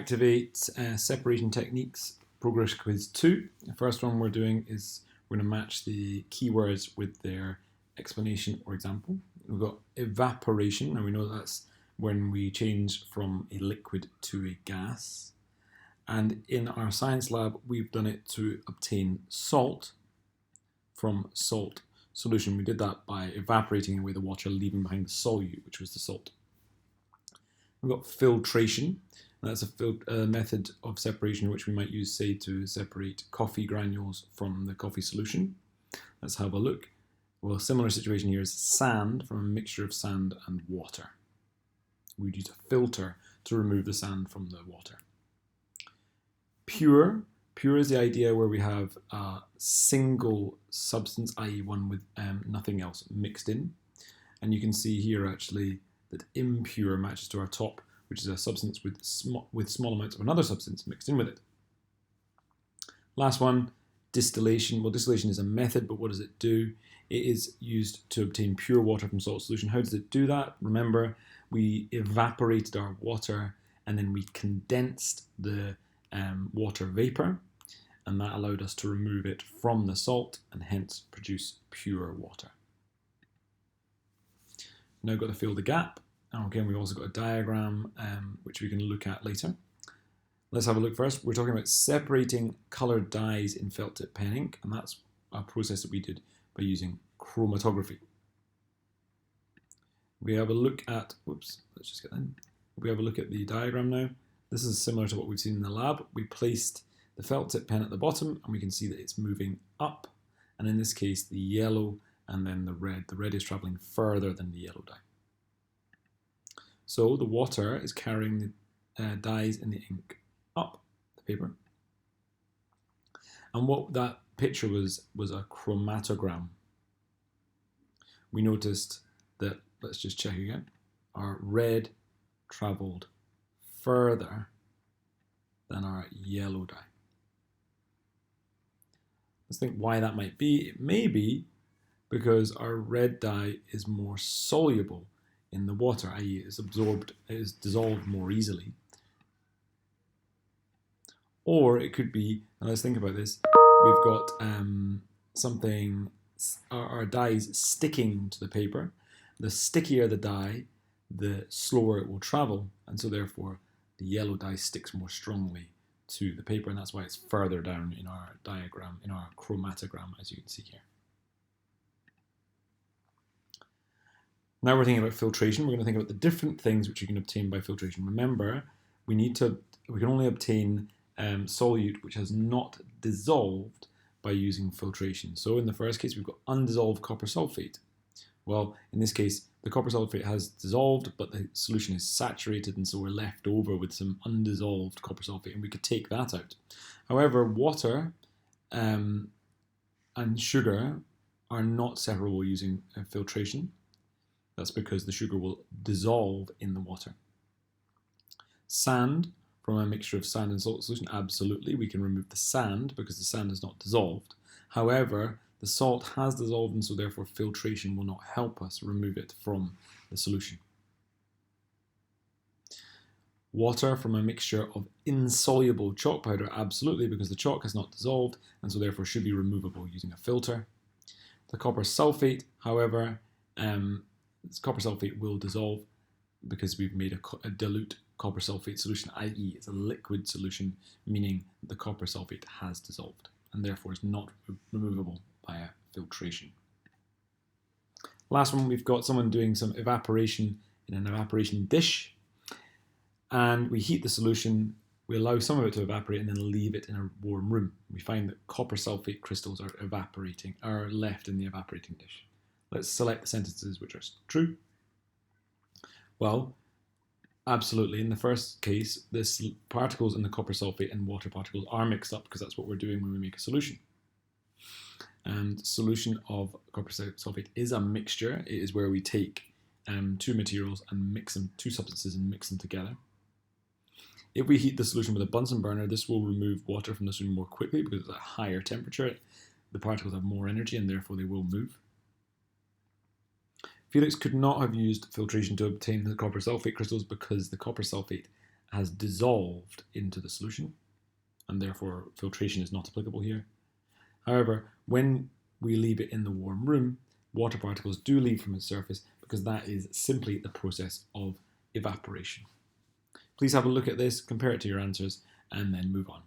Activate separation techniques, progress quiz 2. The first one we're doing is we're going to match the keywords with their explanation or example. We've got evaporation, and we know that's when we change from a liquid to a gas. And in our science lab, we've done it to obtain salt from salt solution. We did that by evaporating away the water, leaving behind the solute, which was the salt. We've got filtration. That's a method of separation which we might use, say, to separate coffee granules from the coffee solution. Let's have a look. Well, a similar situation here is sand from a mixture of sand and water. We'd use a filter to remove the sand from the water. Pure. Pure is the idea where we have a single substance, i.e. one with nothing else mixed in. And you can see here actually that impure matches to our top, which is a substance with small amounts of another substance mixed in with it. Last one, distillation. Well, distillation is a method, but what does it do? It is used to obtain pure water from salt solution. How does it do that? Remember, we evaporated our water and then we condensed the water vapor, and that allowed us to remove it from the salt and hence produce pure water. Now got to fill the gap. Okay, we've also got a diagram which we can look at later. Let's have a look first. We're talking about separating coloured dyes in felt tip pen ink, and that's a process that we did by using chromatography. We have a look at, we have a look at the diagram now. This is similar to what we've seen in the lab. We placed the felt tip pen at the bottom and we can see that it's moving up, and in this case the yellow and then the red. The red is travelling further than the yellow dye. So the water is carrying the dyes in the ink up the paper. And what that picture was a chromatogram. We noticed that, let's just check again, our red travelled further than our yellow dye. Let's think why that might be. It may be because our red dye is more soluble in the water, i.e. it is dissolved more easily. Or it could be, and let's think about this, we've got our dyes sticking to the paper. The stickier the dye, the slower it will travel, and so therefore the yellow dye sticks more strongly to the paper, and that's why it's further down in our diagram, in our chromatogram, as you can see here. Now we're thinking about filtration. We're going to think about the different things which you can obtain by filtration. Remember, we can only obtain solute which has not dissolved by using filtration. So in the first case, we've got undissolved copper sulfate. Well, in this case, the copper sulfate has dissolved, but the solution is saturated, and so we're left over with some undissolved copper sulfate, and we could take that out. However, water and sugar are not separable using filtration. That's because the sugar will dissolve in the water. Sand, from a mixture of sand and salt solution, absolutely, we can remove the sand because the sand is not dissolved. However, the salt has dissolved, and so therefore filtration will not help us remove it from the solution. Water from a mixture of insoluble chalk powder, absolutely, because the chalk has not dissolved, and so therefore should be removable using a filter. The copper sulfate, however, copper sulfate will dissolve because we've made a dilute copper sulfate solution, i.e. it's a liquid solution, meaning the copper sulfate has dissolved and therefore is not removable via filtration. Last one, we've got someone doing some evaporation in an evaporation dish, and we heat the solution, we allow some of it to evaporate and then leave it in a warm room. We find that copper sulfate crystals are left in the evaporating dish. Let's select the sentences which are true. Well, absolutely. In the first case, the particles in the copper sulfate and water particles are mixed up because that's what we're doing when we make a solution. And solution of copper sulfate is a mixture. It is where we take two materials and mix them, two substances, and mix them together. If we heat the solution with a Bunsen burner, this will remove water from the solution more quickly because it's at a higher temperature. The particles have more energy and therefore they will move. Felix could not have used filtration to obtain the copper sulfate crystals because the copper sulfate has dissolved into the solution, and therefore filtration is not applicable here. However, when we leave it in the warm room, water particles do leave from its surface because that is simply the process of evaporation. Please have a look at this, compare it to your answers, and then move on.